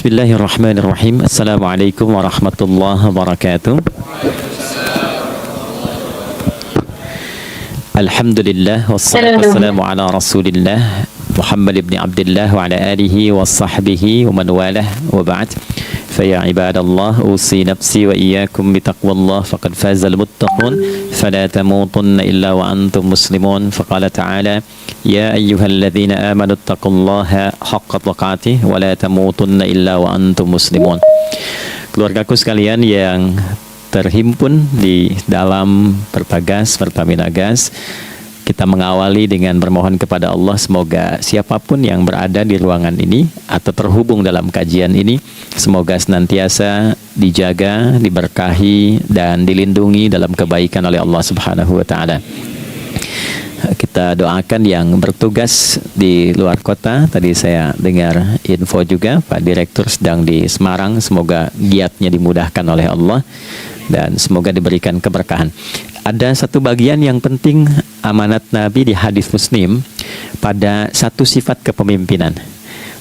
Bismillahirrahmanirrahim. Assalamualaikum warahmatullahi wabarakatuh. Alhamdulillah wassalatu wassalamu ala Rasulillah Muhammad ibn Abdullah wa ala alihi wa sahbihi wa man walah wa ba'd. Faya ibadallah usi nafsi wa iyyakum bitaqwallah faqad fazal muttaqun fala tamutunna illa wa antum muslimun. Faqala ta'ala ya ayyuhalladzina amanu taqullaha haqqa tuqatih wa la tamutunna illa wa antum muslimun. Keluargaku sekalian yang terhimpun di dalam Pertagas, Pertamina Gas, kita mengawali dengan bermohon kepada Allah semoga siapapun yang berada di ruangan ini atau terhubung dalam kajian ini, semoga senantiasa dijaga, diberkahi, dan dilindungi dalam kebaikan oleh Allah Subhanahu wa Ta'ala. Kita doakan yang bertugas di luar kota. Tadi saya dengar info juga Pak Direktur sedang di Semarang. Semoga giatnya dimudahkan oleh Allah dan semoga diberikan keberkahan. Ada satu bagian yang penting amanat Nabi di hadis Muslim pada satu sifat kepemimpinan,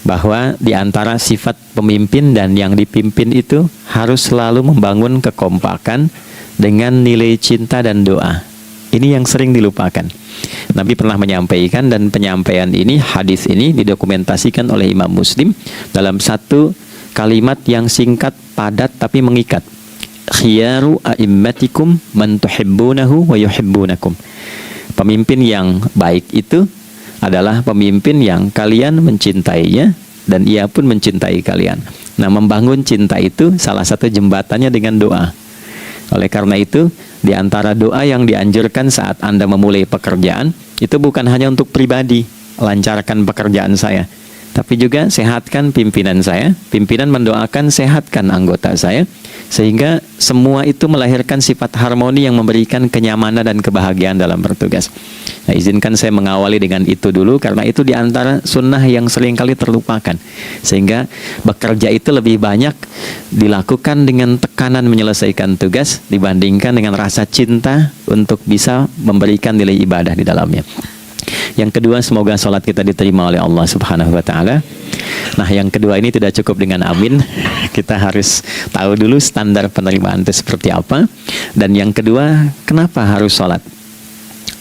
bahwa di antara sifat pemimpin dan yang dipimpin itu harus selalu membangun kekompakan dengan nilai cinta dan doa. Ini yang sering dilupakan. Nabi pernah menyampaikan, dan penyampaian ini, hadis ini didokumentasikan oleh Imam Muslim dalam satu kalimat yang singkat, padat tapi mengikat. Khiyaru a'immatikum man tuhibbunahu wa yuhibbunakum. Pemimpin yang baik itu adalah pemimpin yang kalian mencintainya dan ia pun mencintai kalian. Nah, membangun cinta itu salah satu jembatannya dengan doa. Oleh karena itu, di antara doa yang dianjurkan saat Anda memulai pekerjaan, itu bukan hanya untuk pribadi, lancarkan pekerjaan saya, tapi juga sehatkan pimpinan saya. Pimpinan mendoakan sehatkan anggota saya, sehingga semua itu melahirkan sifat harmoni yang memberikan kenyamanan dan kebahagiaan dalam bertugas. Nah, izinkan saya mengawali dengan itu dulu, karena itu diantara sunnah yang seringkali terlupakan, sehingga bekerja itu lebih banyak dilakukan dengan tekanan menyelesaikan tugas dibandingkan dengan rasa cinta untuk bisa memberikan nilai ibadah di dalamnya. Yang kedua, semoga sholat kita diterima oleh Allah Subhanahu wa Ta'ala. Nah, yang kedua ini tidak cukup dengan amin. Kita harus tahu dulu standar penerimaan itu seperti apa. Dan yang kedua, kenapa harus sholat?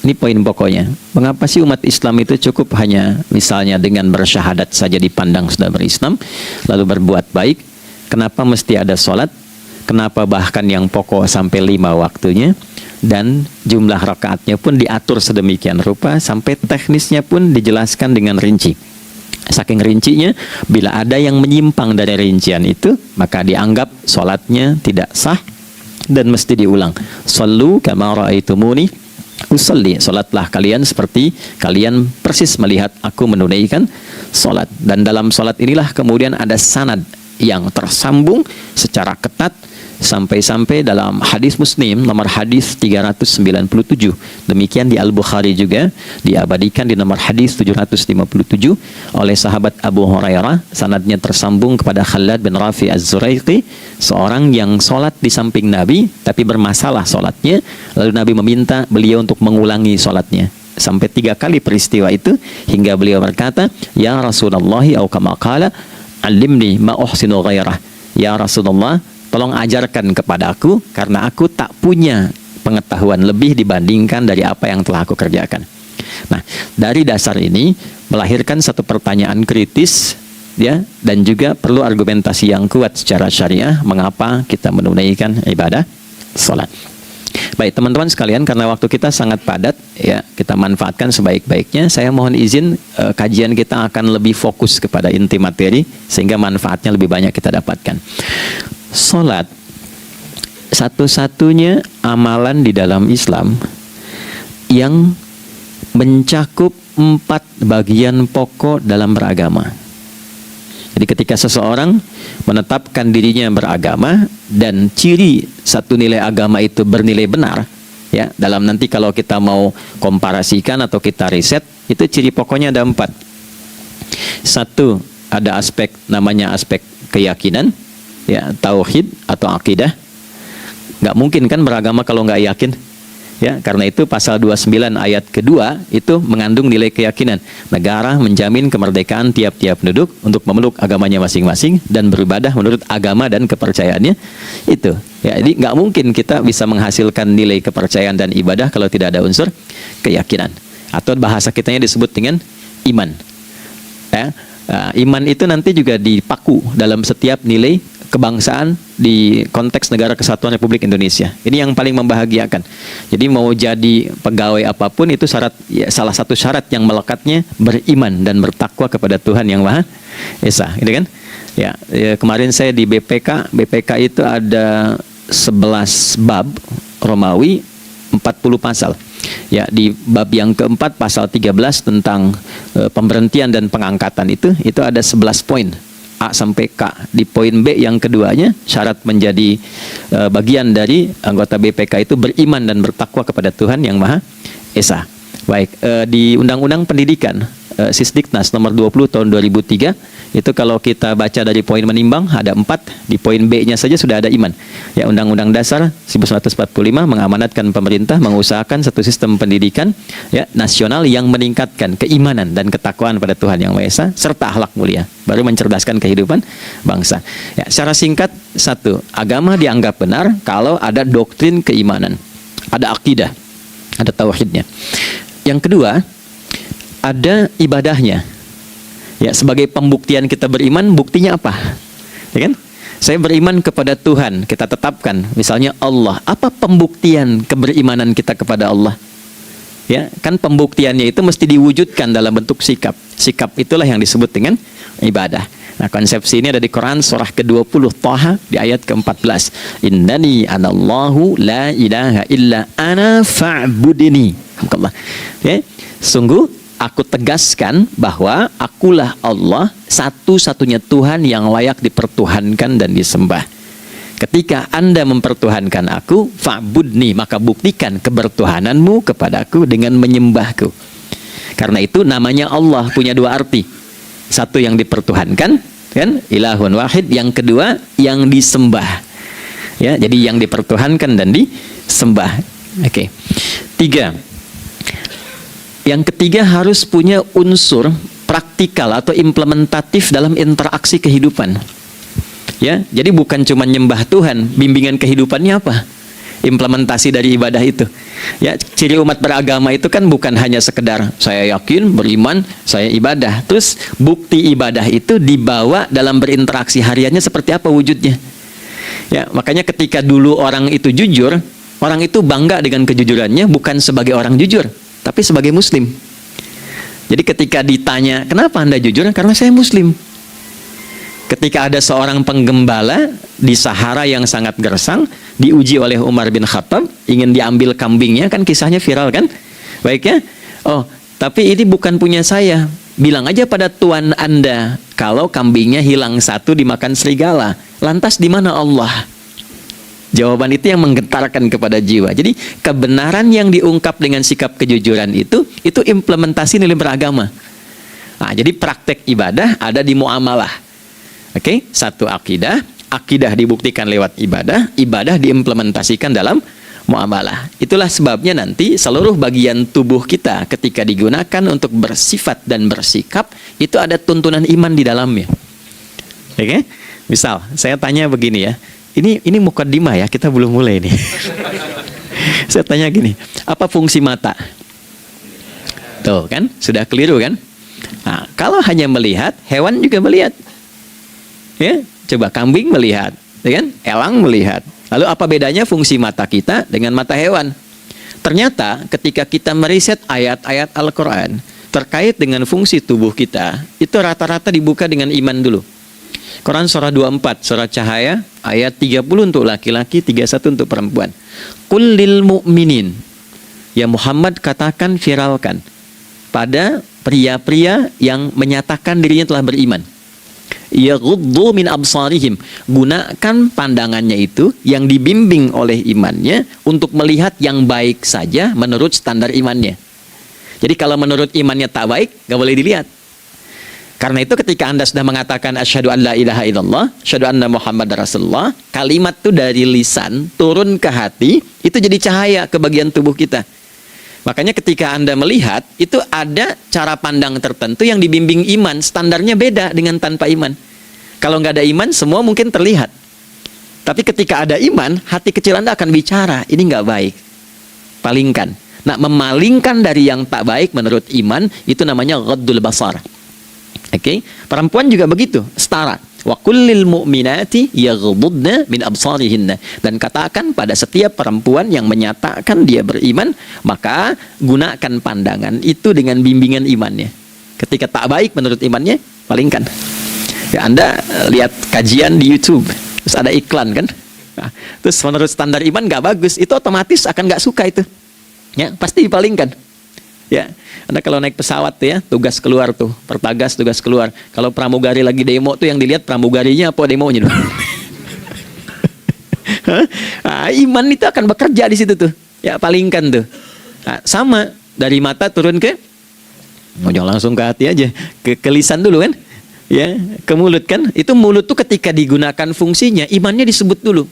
Ini poin pokoknya. Mengapa sih umat Islam itu cukup hanya misalnya dengan bersyahadat saja dipandang sudah berislam, lalu berbuat baik? Kenapa mesti ada sholat? Kenapa bahkan yang pokok sampai 5 waktunya? Dan jumlah rakaatnya pun diatur sedemikian rupa, sampai teknisnya pun dijelaskan dengan rinci. Saking rincinya, bila ada yang menyimpang dari rincian itu, maka dianggap sholatnya tidak sah dan mesti diulang. Shallu kama ra'aitumuni usolli. Sholatlah kalian seperti kalian persis melihat aku menunaikan sholat. Dan dalam sholat inilah kemudian ada sanad yang tersambung secara ketat, sampai-sampai dalam hadis Muslim nomor hadis 397. Demikian di Al-Bukhari juga diabadikan di nomor hadis 757 oleh sahabat Abu Hurairah. Sanadnya tersambung kepada Khalad bin Rafi Az-Zuraiqi, seorang yang sholat di samping Nabi tapi bermasalah sholatnya, lalu Nabi meminta beliau untuk mengulangi sholatnya. Sampai 3 kali peristiwa itu, hingga beliau berkata, ya Rasulullah au kama qala alimni ma uhsinu ghairah. Ya Rasulullah, tolong ajarkan kepadaku, karena aku tak punya pengetahuan lebih dibandingkan dari apa yang telah aku kerjakan. Nah, dari dasar ini melahirkan satu pertanyaan kritis, ya, dan juga perlu argumentasi yang kuat secara syariah mengapa kita menunaikan ibadah sholat. Baik teman-teman sekalian, karena waktu kita sangat padat, ya, kita manfaatkan sebaik-baiknya. Saya mohon izin, kajian kita akan lebih fokus kepada inti materi sehingga manfaatnya lebih banyak kita dapatkan. Sholat satu-satunya amalan di dalam Islam yang mencakup 4 bagian pokok dalam beragama. Jadi ketika seseorang menetapkan dirinya beragama dan ciri satu nilai agama itu bernilai benar, ya, dalam nanti kalau kita mau komparasikan atau kita riset, itu ciri pokoknya ada 4. Satu, ada aspek namanya aspek keyakinan, ya, tauhid atau akidah. Nggak mungkin kan beragama kalau nggak yakin. Ya, karena itu pasal 29 ayat kedua itu mengandung nilai keyakinan. Negara menjamin kemerdekaan tiap-tiap penduduk untuk memeluk agamanya masing-masing dan beribadah menurut agama dan kepercayaannya itu. Ya, jadi nggak mungkin kita bisa menghasilkan nilai kepercayaan dan ibadah kalau tidak ada unsur keyakinan. Atau bahasa kitanya disebut dengan iman. Ya, iman itu nanti juga dipaku dalam setiap nilai kebangsaan di konteks Negara Kesatuan Republik Indonesia. Ini yang paling membahagiakan. Jadi mau jadi pegawai apapun itu syarat, ya, salah satu syarat yang melekatnya beriman dan bertakwa kepada Tuhan Yang Maha Esa, gitu kan? Ya, kemarin saya di BPK itu ada 11 bab Romawi, 40 pasal. Ya, di bab yang keempat pasal 13 tentang pemberhentian dan pengangkatan itu ada 11 poin. A sampai K. Di poin B yang keduanya, syarat menjadi bagian dari anggota BPK itu beriman dan bertakwa kepada Tuhan Yang Maha Esa. Baik, di Undang-Undang Pendidikan Sisdiknas nomor 20 tahun 2003 itu kalau kita baca dari poin menimbang ada 4, di poin B-nya saja sudah ada iman. Ya, Undang-Undang Dasar 1945 mengamanatkan pemerintah mengusahakan satu sistem pendidikan, ya, nasional yang meningkatkan keimanan dan ketakwaan pada Tuhan Yang Maha Esa serta akhlak mulia, baru mencerdaskan kehidupan bangsa. Ya, secara singkat, satu, agama dianggap benar kalau ada doktrin keimanan, ada akidah, ada tauhidnya. Yang kedua, ada ibadahnya. Ya, sebagai pembuktian kita beriman, buktinya apa? Ya kan? Saya beriman kepada Tuhan, kita tetapkan, misalnya Allah. Apa pembuktian keberimanan kita kepada Allah? Ya, kan pembuktiannya itu mesti diwujudkan dalam bentuk sikap. Sikap itulah yang disebut dengan ibadah. Nah, konsepsi ini ada di Quran surah ke-20 Thaha di ayat ke-14. Innani anallahu la ilaha illa ana fa'budini. Ya, sungguh aku tegaskan bahwa akulah Allah, satu-satunya Tuhan yang layak dipertuhankan dan disembah. Ketika Anda mempertuhankan aku, fa'budni, maka buktikan kebertuhananmu kepadaku dengan menyembahku. Karena itu namanya Allah punya dua arti. Satu yang dipertuhankan, kan? Ilahun wahid. Yang kedua yang disembah. Ya, jadi yang dipertuhankan dan disembah. Oke. Tiga. Yang ketiga harus punya unsur praktikal atau implementatif dalam interaksi kehidupan. Ya, jadi bukan cuma nyembah Tuhan, bimbingan kehidupannya apa? Implementasi dari ibadah itu. Ya, ciri umat beragama itu kan bukan hanya sekedar saya yakin, beriman, saya ibadah. Terus bukti ibadah itu dibawa dalam berinteraksi hariannya seperti apa wujudnya. Ya, makanya ketika dulu orang itu jujur, orang itu bangga dengan kejujurannya bukan sebagai orang jujur, tapi sebagai muslim. Jadi ketika ditanya, kenapa Anda jujur? Karena saya muslim. Ketika ada seorang penggembala di Sahara yang sangat gersang, diuji oleh Umar bin Khattab, ingin diambil kambingnya, kan kisahnya viral kan? Baik ya? Oh, tapi ini bukan punya saya. Bilang aja pada tuan Anda, kalau kambingnya hilang satu dimakan serigala. Lantas di mana Allah? Jawaban itu yang menggetarkan kepada jiwa. Jadi kebenaran yang diungkap dengan sikap kejujuran itu implementasi nilai beragama. Nah, jadi praktek ibadah ada di muamalah. Oke, satu akidah, akidah dibuktikan lewat ibadah, ibadah diimplementasikan dalam muamalah. Itulah sebabnya nanti seluruh bagian tubuh kita ketika digunakan untuk bersifat dan bersikap itu ada tuntunan iman di dalamnya. Oke, misal saya tanya begini ya. Ini mukaddimah ya, kita belum mulai nih. Saya tanya gini, apa fungsi mata? Tuh kan, sudah keliru kan? Nah, kalau hanya melihat, hewan juga melihat. Ya, coba kambing melihat, ya kan? Elang melihat. Lalu apa bedanya fungsi mata kita dengan mata hewan? Ternyata ketika kita meriset ayat-ayat Al-Quran terkait dengan fungsi tubuh kita, itu rata-rata dibuka dengan iman dulu. Quran surah 24, surah Cahaya, ayat 30 untuk laki-laki, 31 untuk perempuan. Qul lil mu'minin, ya Muhammad katakan, viralkan pada pria-pria yang menyatakan dirinya telah beriman. Yaghuddu min absarihim, gunakan pandangannya itu yang dibimbing oleh imannya untuk melihat yang baik saja menurut standar imannya. Jadi kalau menurut imannya tak baik, gak boleh dilihat. Karena itu ketika Anda sudah mengatakan asyhadu an la ilaha illallah, asyhadu anna Muhammad Rasulullah, kalimat itu dari lisan turun ke hati, itu jadi cahaya ke bagian tubuh kita. Makanya ketika Anda melihat, itu ada cara pandang tertentu yang dibimbing iman, standarnya beda dengan tanpa iman. Kalau nggak ada iman, semua mungkin terlihat. Tapi ketika ada iman, hati kecil Anda akan bicara, ini nggak baik. Palingkan. Nah, memalingkan dari yang tak baik menurut iman, itu namanya ghaddul basar. Oke, perempuan juga begitu, setara. Wa kullil mu'minati yaghdudna min absarihinna. Dan katakan pada setiap perempuan yang menyatakan dia beriman, maka gunakan pandangan itu dengan bimbingan imannya. Ketika tak baik menurut imannya, palingkan. Ya, Anda lihat kajian di YouTube, terus ada iklan kan? Nah, terus menurut standar iman nggak bagus, itu otomatis akan nggak suka itu. Ya, pasti dipalingkan. Ya, Anda kalau naik pesawat tuh ya, tugas keluar tuh, pertagas tugas keluar. Kalau pramugari lagi demo tuh yang dilihat pramugarinya apa demonya tuh. Nah, iman itu akan bekerja di situ tuh. Ya, palingkan tuh. Nah, sama dari mata turun ke, jangan langsung ke hati aja, ke lisan dulu kan? Ya, ke mulut kan? Itu mulut tuh ketika digunakan fungsinya, imannya disebut dulu.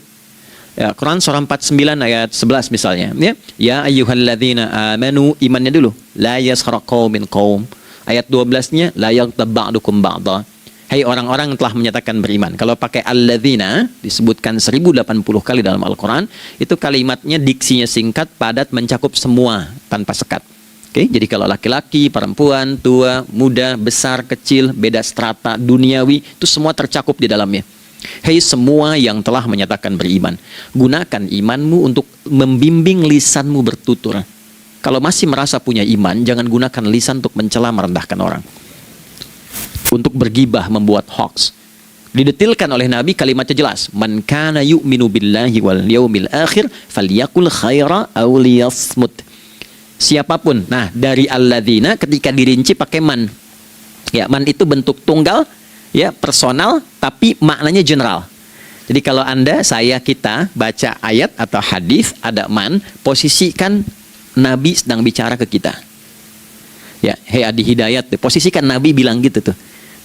Ya, Quran surah 49 ayat 11 misalnya, ya ayyuhalladzina amanu, imannya dulu, la yaskhar qaumin qaum. Ayat 12-nya la yaghtab ba'dukum ba'dha. Hai orang-orang yang telah menyatakan beriman. Kalau pakai alladzina disebutkan 1080 kali dalam Al-Qur'an, itu kalimatnya diksinya singkat, padat, mencakup semua tanpa sekat. Oke, jadi kalau laki-laki, perempuan, tua, muda, besar, kecil, beda strata duniawi, itu semua tercakup di dalamnya. Hei semua yang telah menyatakan beriman, gunakan imanmu untuk membimbing lisanmu bertutur. Kalau masih merasa punya iman, jangan gunakan lisan untuk mencela, merendahkan orang, untuk bergibah, membuat hoax. Didetilkan oleh Nabi, kalimatnya jelas, man kana yu'minu billahi wal yaumil akhir falyakul khaira aw liyasmut. Siapapun. Nah, dari alladzina ketika dirinci pakai man. Ya, man itu bentuk tunggal, ya, personal, tapi maknanya general. Jadi kalau Anda, saya, kita baca ayat atau hadis ada man, posisikan Nabi sedang bicara ke kita. Ya, hei Adi Hidayat, posisikan Nabi bilang gitu tuh.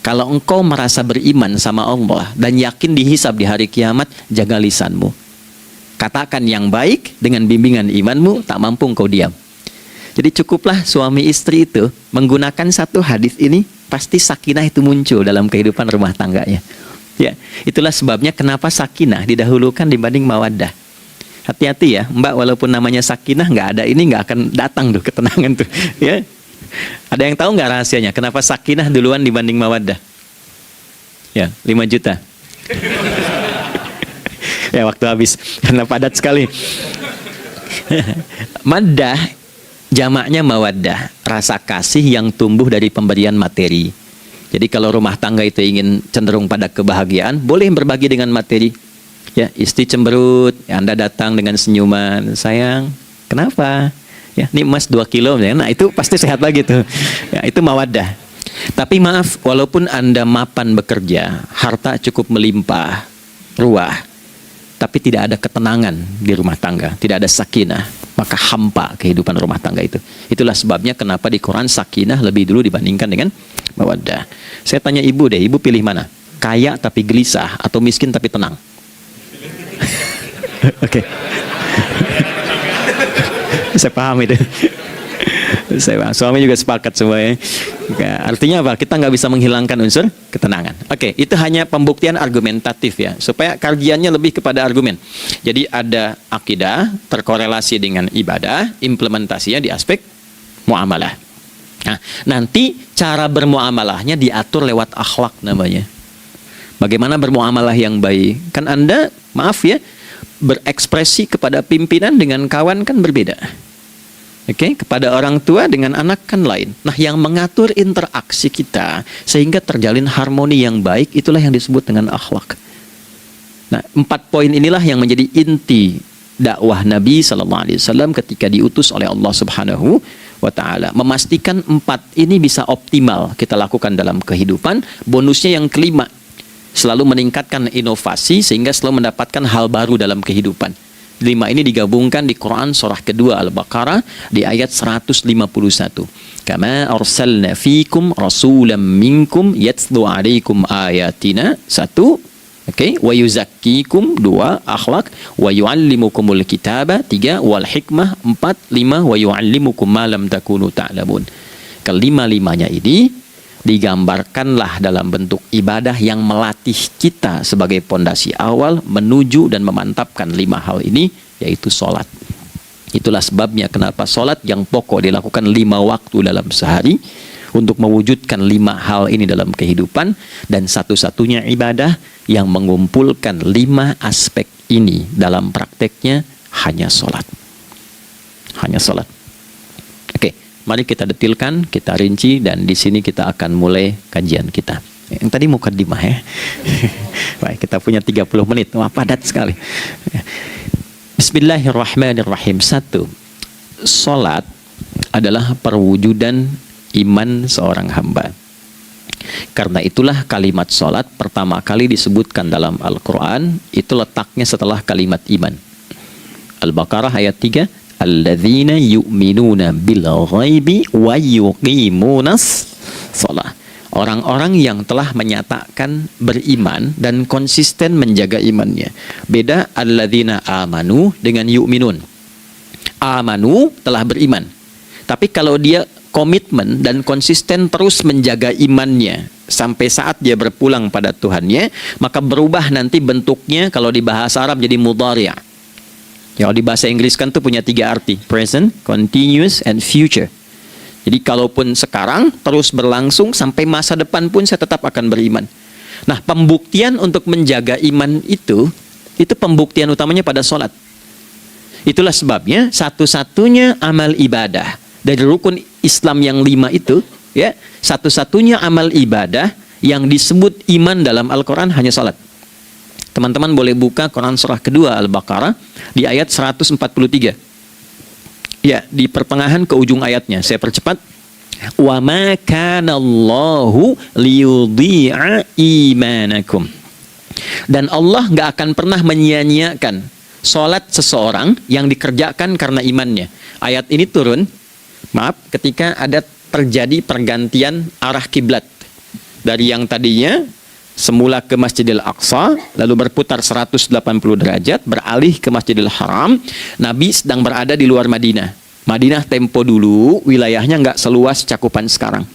Kalau engkau merasa beriman sama Allah dan yakin dihisab di hari kiamat, jaga lisanmu. Katakan yang baik dengan bimbingan imanmu, tak mampu engkau diam. Jadi cukuplah suami istri itu menggunakan satu hadis ini, pasti sakinah itu muncul dalam kehidupan rumah tangganya. Ya, itulah sebabnya kenapa sakinah didahulukan dibanding mawaddah. Hati-hati ya, Mbak, walaupun namanya sakinah, nggak ada ini nggak akan datang tuh ketenangan tuh. Ya, ada yang tahu nggak rahasianya? Kenapa sakinah duluan dibanding mawaddah? Ya, 5 juta. Ya, waktu habis karena padat sekali. Maddah jamaknya mawaddah, rasa kasih yang tumbuh dari pemberian materi. Jadi kalau rumah tangga itu ingin cenderung pada kebahagiaan, boleh berbagi dengan materi. Ya, istri cemberut, ya, Anda datang dengan senyuman, sayang, kenapa? Ya, ini emas 2 kilo, ya. Nah itu pasti sehat lagi tuh. Ya, itu mawaddah. Tapi maaf, walaupun Anda mapan bekerja, harta cukup melimpah, ruah, tapi tidak ada ketenangan di rumah tangga, tidak ada sakinah, maka hampa kehidupan rumah tangga itu. Itulah sebabnya kenapa di Quran sakinah lebih dulu dibandingkan dengan mawaddah. Saya tanya ibu deh, ibu pilih mana? Kaya tapi gelisah atau miskin tapi tenang? Oke. Saya paham itu. Suami juga sepakat semuanya. Artinya apa? Kita nggak bisa menghilangkan unsur ketenangan. Oke, itu hanya pembuktian argumentatif ya, supaya kajiannya lebih kepada argumen. Jadi ada akidah terkorelasi dengan ibadah, implementasinya di aspek muamalah. Nah, nanti cara bermuamalahnya diatur lewat akhlak namanya. Bagaimana bermuamalah yang baik? Kan Anda, maaf ya, berekspresi kepada pimpinan dengan kawan kan berbeda. Oke, kepada orang tua dengan anak kan lain. Nah, yang mengatur interaksi kita sehingga terjalin harmoni yang baik, itulah yang disebut dengan akhlak. Nah, 4 poin inilah yang menjadi inti dakwah Nabi SAW ketika diutus oleh Allah Subhanahu wa Ta'ala. Memastikan 4 ini bisa optimal kita lakukan dalam kehidupan. Bonusnya yang kelima, selalu meningkatkan inovasi sehingga selalu mendapatkan hal baru dalam kehidupan. 5 ini digabungkan di Quran surah kedua Al-Baqarah di ayat 151. Kama arsalna fikum rasulam minkum yatslu alaikum ayatina. 1. Oke, wa yuzakkikum. 2, akhlak. Wa yuallimukumul kitaba. 3, wal hikmah. 4, 5, wa yuallimukum ma lam takunu ta'lamun. Kelima-limanya ini digambarkanlah dalam bentuk ibadah yang melatih kita sebagai pondasi awal menuju dan memantapkan 5 hal ini, yaitu sholat. Itulah sebabnya kenapa sholat yang pokok dilakukan 5 waktu dalam sehari untuk mewujudkan 5 hal ini dalam kehidupan, dan satu-satunya ibadah yang mengumpulkan 5 aspek ini dalam prakteknya hanya sholat. Hanya sholat. Oke, mari kita detilkan, kita rinci, dan di sini kita akan mulai kajian kita. Yang tadi mukadimah ya. Baik, kita punya 30 menit. Wah, padat sekali. Bismillahirrahmanirrahim. 1. Sholat adalah perwujudan iman seorang hamba. Karena itulah kalimat sholat pertama kali disebutkan dalam Al-Quran, itu letaknya setelah kalimat iman. Al-Baqarah ayat 3, alladzina yu'minuna bil ghaibi wa yuqimunas sholat. Orang-orang yang telah menyatakan beriman dan konsisten menjaga imannya. Beda alladzina amanu dengan yu'minun. Amanu telah beriman, tapi kalau dia komitmen dan konsisten terus menjaga imannya sampai saat dia berpulang pada Tuhannya, maka berubah nanti bentuknya. Kalau di bahasa Arab jadi mudhari'. Kalau di bahasa Inggris kan tuh punya 3 arti, present, continuous, and future. Jadi kalaupun sekarang terus berlangsung sampai masa depan pun saya tetap akan beriman. Nah, pembuktian untuk menjaga iman itu pembuktian utamanya pada sholat. Itulah sebabnya satu-satunya amal ibadah dari rukun Islam yang 5 itu, ya, satu-satunya amal ibadah yang disebut iman dalam Al-Quran hanya salat. Teman-teman boleh buka Quran surah kedua Al-Baqarah di ayat 143. Ya, di pertengahan ke ujung ayatnya. Saya percepat. Wa ma kana Allahu liyudhi'a imanakum. Dan Allah nggak akan pernah menyia-nyiakan salat seseorang yang dikerjakan karena imannya. Ayat ini turun, ketika ada terjadi pergantian arah kiblat dari yang tadinya semula ke Masjidil Aqsa, lalu berputar 180 derajat beralih ke Masjidil Haram. Nabi sedang berada di luar Madinah. Madinah tempo dulu wilayahnya nggak seluas cakupan sekarang.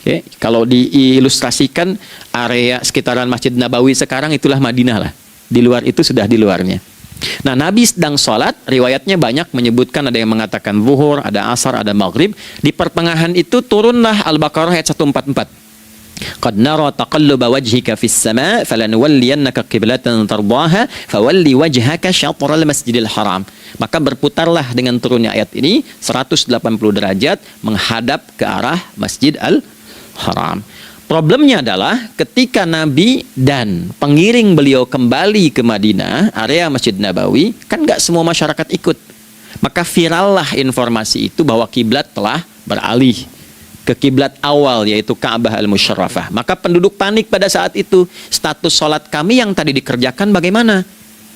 Oke, kalau diilustrasikan area sekitaran Masjid Nabawi sekarang itulah Madinah lah. Di luar itu sudah di luarnya. Nah, Nabi sedang sholat, riwayatnya banyak menyebutkan, ada yang mengatakan zuhur, ada asar, ada maghrib. Di pertengahan itu turunlah Al-Baqarah ayat 144. Qad nara taqalluba wajhika fis sama' falanuwalliyannaka qiblatan tardaha fawalli wajhaka syatral masjidil haram. Maka berputarlah dengan turunnya ayat ini 180 derajat menghadap ke arah Masjid Al-Haram. Problemnya adalah ketika Nabi dan pengiring beliau kembali ke Madinah, area Masjid Nabawi, kan nggak semua masyarakat ikut. Maka virallah informasi itu bahwa kiblat telah beralih ke kiblat awal, yaitu Ka'bah Al-Musyarrafah. Maka penduduk panik pada saat itu. Status sholat kami yang tadi dikerjakan bagaimana?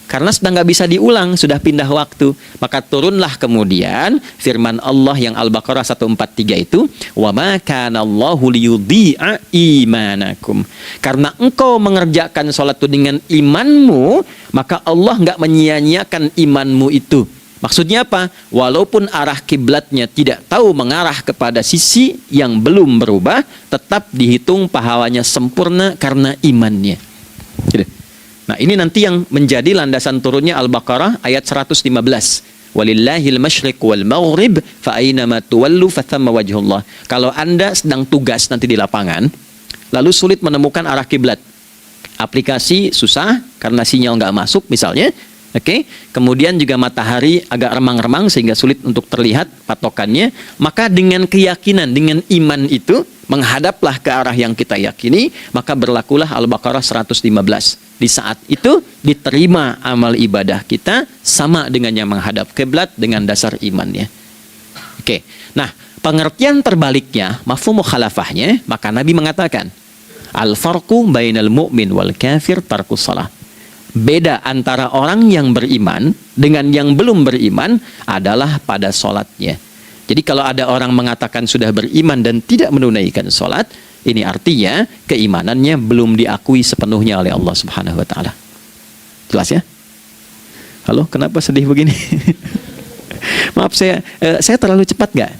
Karena sudah nggak bisa diulang, sudah pindah waktu. Maka turunlah kemudian firman Allah yang Al-Baqarah 143 itu, wa ma kana Allahu liyudhi'a imanakum. Karena engkau mengerjakan sholat itu dengan imanmu, maka Allah nggak menyia-nyiakan imanmu itu. Maksudnya apa? Walaupun arah kiblatnya tidak tahu mengarah kepada sisi yang belum berubah, tetap dihitung pahalanya sempurna karena imannya. Gitu. Nah, ini nanti yang menjadi landasan turunnya Al-Baqarah ayat 115. Walillahil masyriq wal maghrib fa aynama tuwallu fathamma wajhullah. Kalau Anda sedang tugas nanti di lapangan, lalu sulit menemukan arah kiblat. Aplikasi susah karena sinyal nggak masuk misalnya. Oke, kemudian juga matahari agak remang-remang sehingga sulit untuk terlihat patokannya. Maka dengan keyakinan, dengan iman itu, menghadaplah ke arah yang kita yakini, maka berlakulah Al-Baqarah 115. Di saat itu diterima amal ibadah kita sama dengan yang menghadap kiblat dengan dasar imannya. Oke, nah pengertian terbaliknya, mafhum mukhalafahnya, maka Nabi mengatakan, al-farqu bainal mu'min wal kafir tarkus shalah. Beda antara orang yang beriman dengan yang belum beriman adalah pada sholatnya. Jadi kalau ada orang mengatakan sudah beriman dan tidak menunaikan sholat, ini artinya keimanannya belum diakui sepenuhnya oleh Allah Subhanahu wa Ta'ala. Jelas ya? Halo, kenapa sedih begini? Maaf, saya terlalu cepat nggak?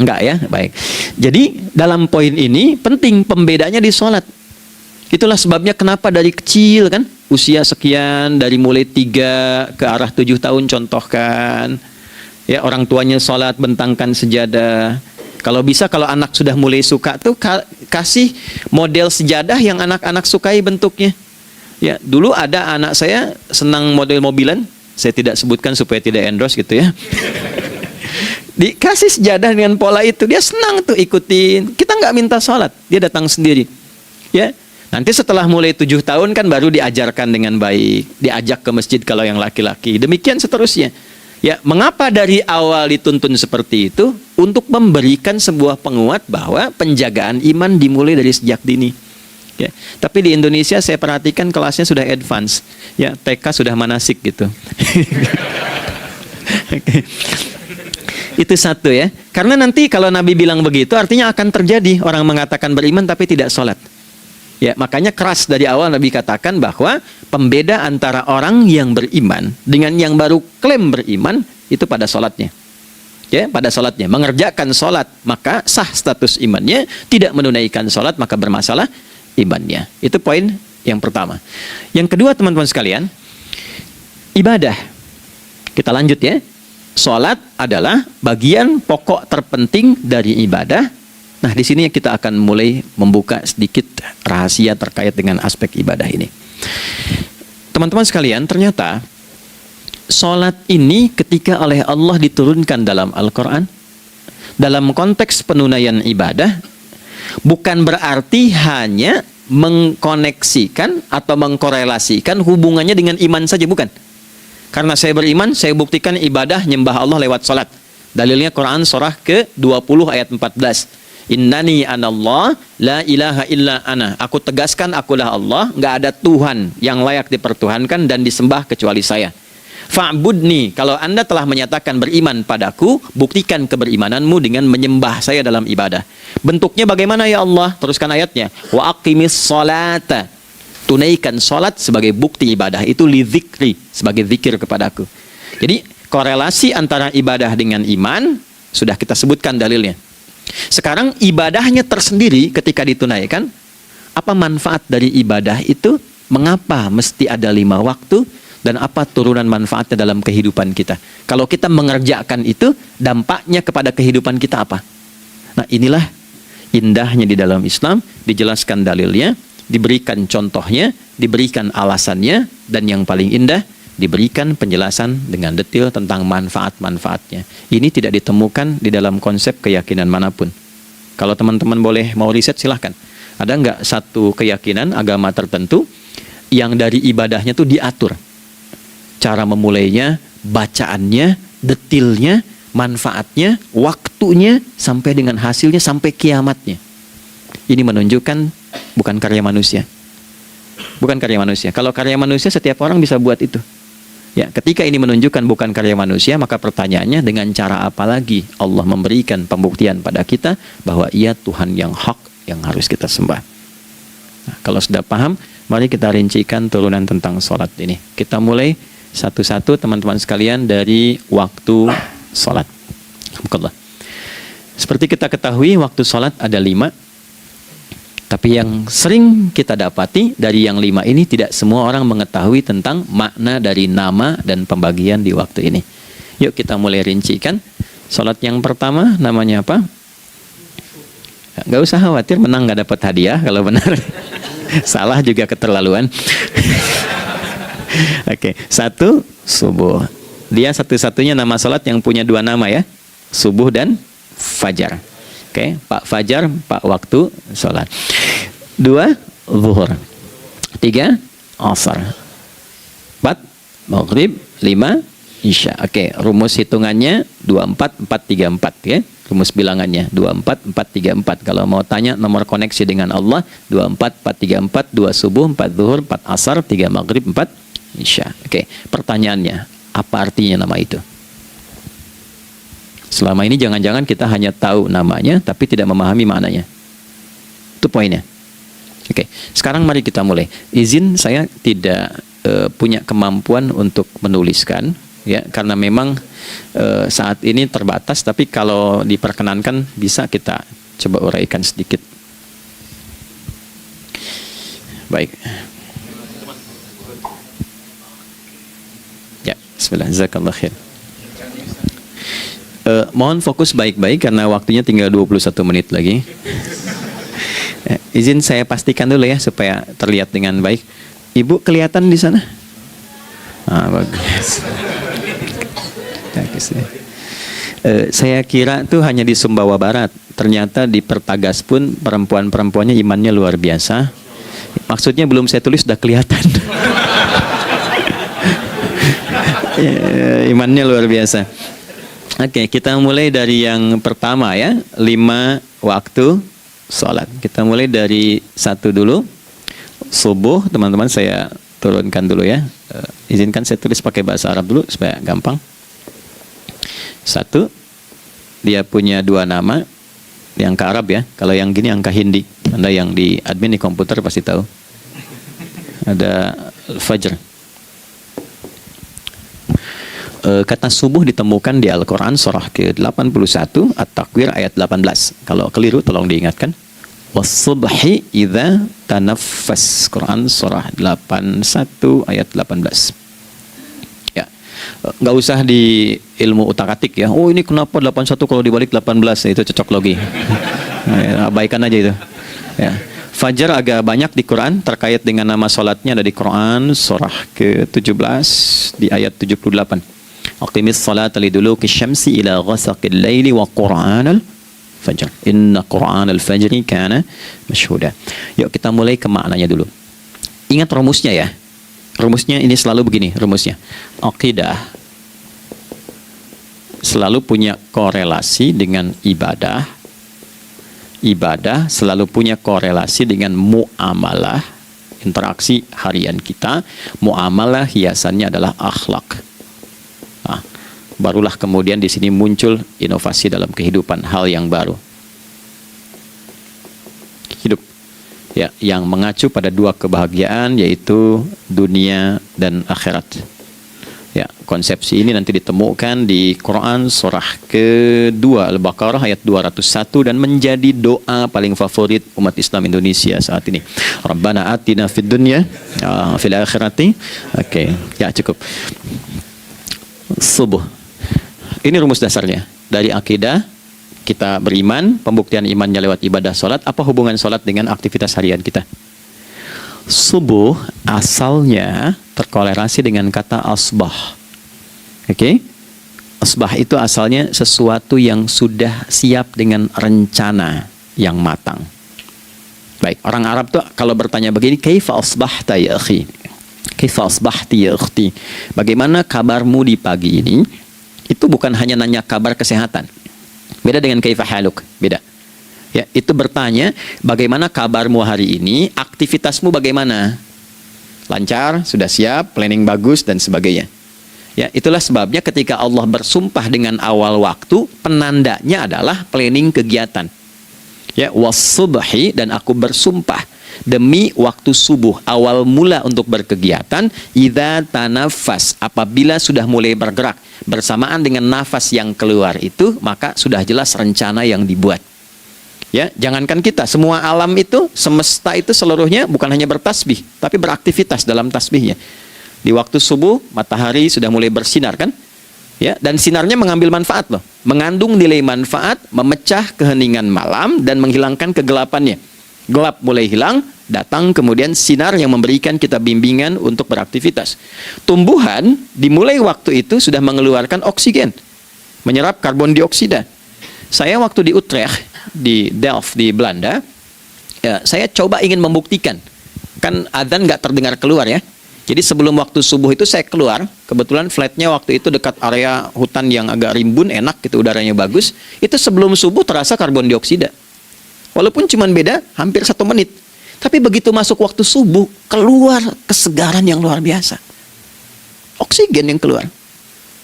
Enggak ya? Baik. Jadi dalam poin ini penting pembedanya di sholat. Itulah sebabnya kenapa dari kecil kan, usia sekian, dari mulai 3 ke arah 7 tahun contohkan, ya orang tuanya sholat bentangkan sejadah. Kalau bisa, kalau anak sudah mulai suka tuh kasih model sejadah yang anak-anak sukai bentuknya. Ya, dulu ada anak saya senang model mobilan, saya tidak sebutkan supaya tidak endorse gitu ya. Dikasih sejadah dengan pola itu, dia senang tuh ikutin. Kita nggak minta sholat, dia datang sendiri. Ya, nanti setelah mulai 7 tahun kan baru diajarkan dengan baik, diajak ke masjid kalau yang laki-laki. Demikian seterusnya. Ya, mengapa dari awal dituntun seperti itu? Untuk memberikan sebuah penguat bahwa penjagaan iman dimulai dari sejak dini. Ya, tapi di Indonesia saya perhatikan kelasnya sudah advance. Ya, TK sudah manasik gitu. Okay. Itu satu ya. Karena nanti kalau Nabi bilang begitu artinya akan terjadi orang mengatakan beriman tapi tidak sholat. Ya, makanya keras dari awal Nabi katakan bahwa pembeda antara orang yang beriman dengan yang baru klaim beriman itu pada sholatnya. Ya, pada sholatnya. Mengerjakan sholat maka sah status imannya, tidak menunaikan sholat maka bermasalah imannya. Itu poin yang pertama. Yang kedua teman-teman sekalian, ibadah. Kita lanjut ya. Sholat adalah bagian pokok terpenting dari ibadah. Nah, di sini kita akan mulai membuka sedikit rahasia terkait dengan aspek ibadah ini. Teman-teman sekalian, ternyata sholat ini ketika oleh Allah diturunkan dalam Al-Quran, dalam konteks penunaian ibadah, bukan berarti hanya mengkoneksikan atau mengkorelasikan hubungannya dengan iman saja, bukan. Karena saya beriman, saya buktikan ibadah nyembah Allah lewat sholat. Dalilnya Quran surah ke-20 ayat 14. Innani anallah la ilaha illa ana. Aku tegaskan akulah Allah, nggak ada Tuhan yang layak dipertuhankan dan disembah kecuali saya. Fa'budni, kalau Anda telah menyatakan beriman padaku, buktikan keberimananmu dengan menyembah saya dalam ibadah. Bentuknya bagaimana ya Allah? Teruskan ayatnya. Wa aqimis sholata. Tunaikan sholat sebagai bukti ibadah itu lidzikri, sebagai zikir kepadaku. Jadi korelasi antara ibadah dengan iman sudah kita sebutkan dalilnya. Sekarang ibadahnya tersendiri ketika ditunaikan, apa manfaat dari ibadah itu? Mengapa mesti ada 5 waktu? Dan apa turunan manfaatnya dalam kehidupan kita? Kalau kita mengerjakan itu, dampaknya kepada kehidupan kita apa? Nah, inilah indahnya di dalam Islam, dijelaskan dalilnya, diberikan contohnya, diberikan alasannya, dan yang paling indah, diberikan penjelasan dengan detail tentang manfaat-manfaatnya. Ini tidak ditemukan di dalam konsep keyakinan manapun. Kalau teman-teman boleh mau riset, silahkan. Ada nggak satu keyakinan agama tertentu yang dari ibadahnya tuh diatur? Cara memulainya, bacaannya, detailnya, manfaatnya, waktunya, sampai dengan hasilnya, sampai kiamatnya. Ini menunjukkan bukan karya manusia. Bukan karya manusia. Kalau karya manusia setiap orang bisa buat itu. Ya, ketika ini menunjukkan bukan karya manusia, maka pertanyaannya dengan cara apa lagi Allah memberikan pembuktian pada kita bahwa Ia Tuhan yang hak yang harus kita sembah. Nah, kalau sudah paham, mari kita rincikan turunan tentang sholat ini. Kita mulai satu-satu teman-teman sekalian dari waktu sholat. Seperti kita ketahui waktu sholat ada 5. Tapi yang sering kita dapati dari yang 5 ini tidak semua orang mengetahui tentang makna dari nama dan pembagian di waktu ini. Yuk kita mulai rincikan. Sholat yang pertama namanya apa? Gak usah khawatir, menang gak dapat hadiah kalau benar. Salah juga keterlaluan. Oke, 1 subuh. Dia satu-satunya nama sholat yang punya 2 nama ya, subuh dan fajar. Oke, Pak Fajar, Pak waktu sholat. 2 zuhur. 3 asar. 4 maghrib. 5 isya. Oke, rumus hitungannya 24 434 ya. Rumus bilangannya 24 434. Kalau mau tanya nomor koneksi dengan Allah 24 434, 2 subuh, 4 zuhur, 4 asar, 3 maghrib, 4 Isya. Oke, pertanyaannya, apa artinya nama itu? Selama ini jangan-jangan kita hanya tahu namanya tapi tidak memahami maknanya. Itu poinnya. Oke, sekarang mari kita mulai. Izin saya tidak punya kemampuan untuk menuliskan, ya, karena memang saat ini terbatas. Tapi kalau diperkenankan bisa kita coba uraikan sedikit. Baik. Ya, bismillah, jazakallah khair. Mohon fokus baik-baik karena waktunya tinggal 21 menit lagi. Izin saya pastikan dulu ya supaya terlihat dengan baik. Ibu kelihatan di sana? Bagus. Bagus ya. Saya kira tuh hanya di Sumbawa Barat. Ternyata di Pertagas pun perempuan-perempuannya imannya luar biasa. Maksudnya belum saya tulis sudah kelihatan. Imannya luar biasa. Oke, kita mulai dari yang pertama ya, 5 waktu sholat. Kita mulai dari 1 dulu. Subuh, teman-teman saya turunkan dulu ya. Izinkan saya tulis pakai bahasa Arab dulu supaya gampang. 1, dia punya 2 nama. Yang ke Arab ya. Kalau yang gini angka Hindi. Anda yang di admin di komputer pasti tahu. Ada Fajr. Kata subuh ditemukan di Al-Quran surah ke-81 At-Takwir ayat 18. Kalau keliru tolong diingatkan. Was-subhi idza tanaffas. Quran surah 81 ayat 18. Ya. Nggak usah di ilmu utak-atik ya. Oh ini kenapa 81 kalau dibalik 18? Itu cocok logi. Ya, abaikan aja itu. Ya. Fajar agak banyak di Quran terkait dengan nama salatnya ada di Quran surah ke-17 di ayat 78. Aqimis salata liduluki syamsi ila ghasaqil laili wa Qur'anal fajr. Inna Qur'anal fajri kana masyhuda. Yuk kita mulai ke maknanya dulu. Ingat rumusnya ya. Rumusnya ini selalu begini rumusnya. Aqidah selalu punya korelasi dengan ibadah. Ibadah selalu punya korelasi dengan muamalah, interaksi harian kita. Muamalah hiasannya adalah akhlak. Nah, barulah kemudian di sini muncul inovasi dalam kehidupan, hal yang baru. Hidup ya, yang mengacu pada 2 kebahagiaan yaitu dunia dan akhirat. Ya, konsepsi ini nanti ditemukan di Quran surah ke-2 Al-Baqarah ayat 201 dan menjadi doa paling favorit umat Islam Indonesia saat ini. Rabbana atina fid dunya fil akhirati. Oke, ya cukup. Subuh. Ini rumus dasarnya. Dari akidah kita beriman, pembuktian imannya lewat ibadah salat. Apa hubungan salat dengan aktivitas harian kita? Subuh asalnya terkolerasi dengan kata asbah. Oke? Asbah itu asalnya sesuatu yang sudah siap dengan rencana yang matang. Baik, orang Arab tuh kalau bertanya begini, kaifa asbahta ya akhi? Kaifa asbahti ya ukhti? Bagaimana kabarmu di pagi ini? Itu bukan hanya nanya kabar kesehatan. Beda dengan kaifa haluk, beda. Ya, itu bertanya, bagaimana kabarmu hari ini, aktivitasmu bagaimana? Lancar, sudah siap, planning bagus, dan sebagainya. Ya, itulah sebabnya ketika Allah bersumpah dengan awal waktu, penandanya adalah planning kegiatan. Ya, was-subhi, dan aku bersumpah demi waktu subuh, awal mula untuk berkegiatan, idza tanafas, apabila sudah mulai bergerak, bersamaan dengan nafas yang keluar itu, maka sudah jelas rencana yang dibuat. Ya, jangankan kita, semua alam itu, semesta itu seluruhnya bukan hanya bertasbih, tapi beraktivitas dalam tasbihnya. Di waktu subuh, matahari sudah mulai bersinar kan? Ya, dan sinarnya mengambil manfaat loh, mengandung nilai manfaat, memecah keheningan malam dan menghilangkan kegelapannya. Gelap mulai hilang, datang kemudian sinar yang memberikan kita bimbingan untuk beraktivitas. Tumbuhan dimulai waktu itu sudah mengeluarkan oksigen, menyerap karbon dioksida. Saya waktu di Utrecht, di Delft di Belanda, ya, saya coba ingin membuktikan, kan adzan nggak terdengar keluar ya. Jadi sebelum waktu subuh itu saya keluar, kebetulan flatnya waktu itu dekat area hutan yang agak rimbun, enak gitu, udaranya bagus. Itu sebelum subuh terasa karbon dioksida. Walaupun cuma beda hampir 1 menit. Tapi begitu masuk waktu subuh, keluar kesegaran yang luar biasa. Oksigen yang keluar.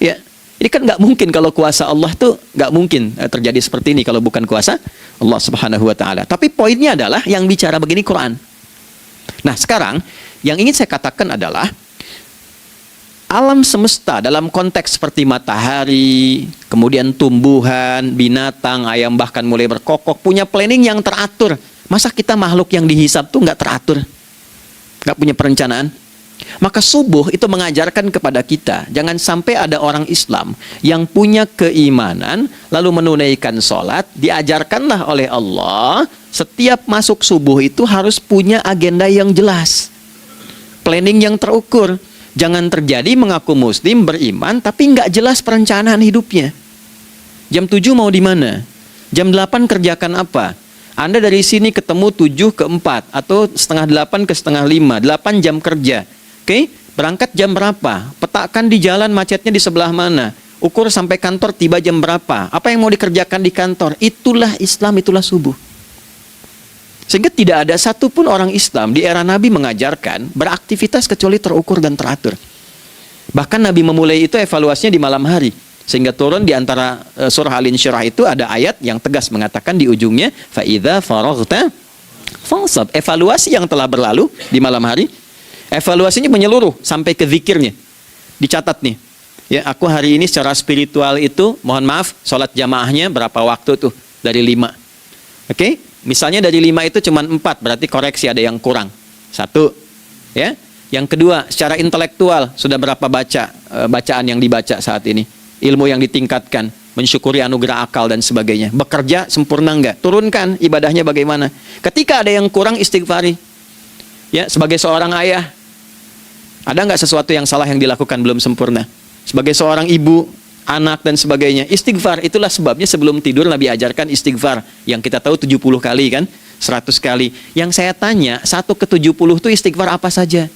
Ya, ini kan nggak mungkin kalau kuasa Allah tuh nggak mungkin terjadi seperti ini kalau bukan kuasa Allah Subhanahu Wa Taala. Tapi poinnya adalah yang bicara begini Quran. Nah sekarang yang ingin saya katakan adalah alam semesta dalam konteks seperti matahari, kemudian tumbuhan, binatang, ayam bahkan mulai berkokok punya planning yang teratur. Masa kita makhluk yang dihisab tuh nggak teratur, nggak punya perencanaan? Maka subuh itu mengajarkan kepada kita, jangan sampai ada orang Islam yang punya keimanan, lalu menunaikan sholat, diajarkanlah oleh Allah, setiap masuk subuh itu harus punya agenda yang jelas, planning yang terukur. Jangan terjadi mengaku muslim, beriman, tapi nggak jelas perencanaan hidupnya. Jam 7 mau di mana? Jam 8 kerjakan apa? Anda dari sini ketemu 7 ke 4, atau setengah 8 ke setengah 5, 8 jam kerja. Oke, berangkat jam berapa? Petakan di jalan macetnya di sebelah mana? Ukur sampai kantor tiba jam berapa? Apa yang mau dikerjakan di kantor? Itulah Islam, itulah subuh. Sehingga tidak ada satupun orang Islam di era Nabi mengajarkan beraktivitas kecuali terukur dan teratur. Bahkan Nabi memulai itu evaluasinya di malam hari. Sehingga turun di antara surah Al-Insyirah itu ada ayat yang tegas mengatakan di ujungnya, فَإِذَا فَرَغْتَ فَانْصَبْ. Evaluasi yang telah berlalu di malam hari. Evaluasinya menyeluruh sampai ke zikirnya. Dicatat nih. Ya, aku hari ini secara spiritual itu, mohon maaf, sholat jamaahnya berapa waktu tuh? Dari 5. Oke? Misalnya dari 5 itu cuma 4, berarti koreksi ada yang kurang. 1. Ya. Yang kedua, secara intelektual sudah berapa bacaan yang dibaca saat ini? Ilmu yang ditingkatkan, mensyukuri anugerah akal dan sebagainya. Bekerja sempurna enggak? Turunkan ibadahnya bagaimana? Ketika ada yang kurang, istighfari. Ya, sebagai seorang ayah, ada nggak sesuatu yang salah yang dilakukan belum sempurna? Sebagai seorang ibu, anak dan sebagainya, istighfar. Itulah sebabnya sebelum tidur Nabi ajarkan istighfar. Yang kita tahu 70 kali kan, 100 kali. Yang saya tanya, 1 ke 70 itu istighfar apa saja?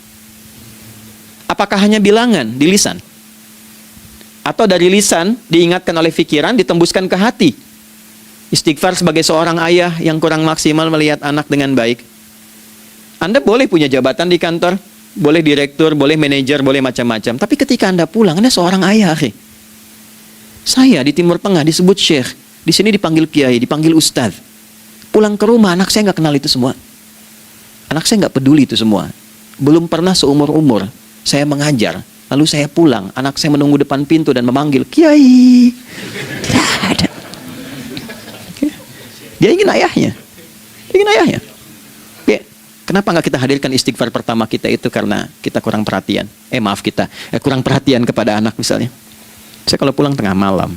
Apakah hanya bilangan di lisan? Atau dari lisan diingatkan oleh pikiran, ditembuskan ke hati? Istighfar sebagai seorang ayah yang kurang maksimal melihat anak dengan baik. Anda boleh punya jabatan di kantor, boleh direktur, boleh manajer, boleh macam-macam. Tapi ketika Anda pulang, Anda seorang ayah. Saya di Timur Tengah disebut syekh, di sini dipanggil kiai, dipanggil ustadz. Pulang ke rumah, anak saya nggak kenal itu semua. Anak saya nggak peduli itu semua. Belum pernah seumur-umur saya mengajar, lalu saya pulang, anak saya menunggu depan pintu dan memanggil kiai. Tidak ada. Dia ingin ayahnya, ingin ayahnya. Kenapa nggak kita hadirkan istighfar pertama kita itu karena kita kurang perhatian? Kurang perhatian kepada anak misalnya. Saya kalau pulang tengah malam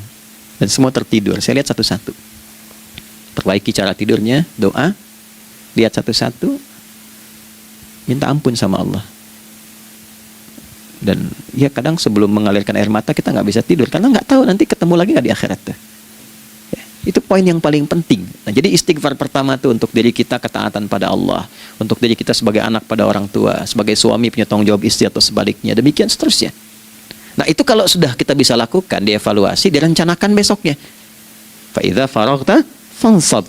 dan semua tertidur, saya lihat satu-satu. Perbaiki cara tidurnya, doa, lihat satu-satu, minta ampun sama Allah. Dan ya kadang sebelum mengalirkan air mata kita nggak bisa tidur karena nggak tahu nanti ketemu lagi nggak di akhirat tuh. Itu poin yang paling penting. Nah, jadi istighfar pertama itu untuk diri kita ketaatan pada Allah, untuk diri kita sebagai anak pada orang tua, sebagai suami punya tanggung jawab istri atau sebaliknya, demikian seterusnya. Nah, itu kalau sudah kita bisa lakukan, dievaluasi, direncanakan besoknya. Fa idza faraghta fansab,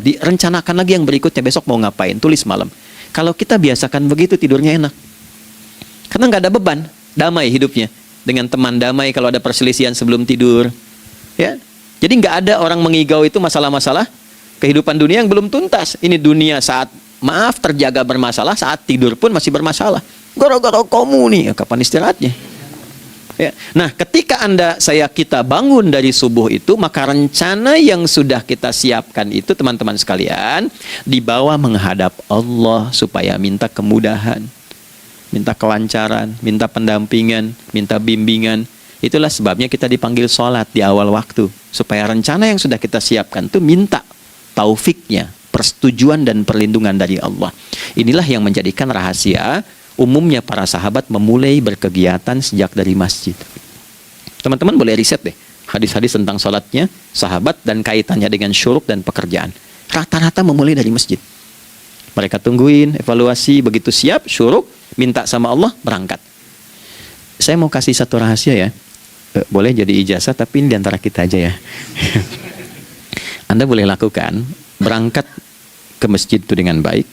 direncanakan lagi yang berikutnya, besok mau ngapain, tulis malam. Kalau kita biasakan begitu, tidurnya enak. Karena nggak ada beban, damai hidupnya. Dengan teman damai kalau ada perselisihan sebelum tidur. Ya. Jadi nggak ada orang mengigau itu masalah-masalah kehidupan dunia yang belum tuntas. Ini dunia saat terjaga bermasalah, saat tidur pun masih bermasalah. Gara-gara kamu nih, kapan istirahatnya? Ya. Nah, ketika kita bangun dari subuh itu, maka rencana yang sudah kita siapkan itu, teman-teman sekalian, dibawa menghadap Allah supaya minta kemudahan, minta kelancaran, minta pendampingan, minta bimbingan. Itulah sebabnya kita dipanggil sholat di awal waktu, supaya rencana yang sudah kita siapkan itu minta taufiknya, persetujuan dan perlindungan dari Allah. Inilah yang menjadikan rahasia umumnya para sahabat memulai berkegiatan sejak dari masjid. Teman-teman boleh riset deh hadis-hadis tentang sholatnya sahabat dan kaitannya dengan syuruk dan pekerjaan. Rata-rata memulai dari masjid. Mereka tungguin, evaluasi, begitu siap, syuruk, minta sama Allah, berangkat. Saya mau kasih satu rahasia ya. Boleh jadi ijazah, tapi ini diantara kita aja ya. Anda boleh lakukan, berangkat ke masjid itu dengan baik,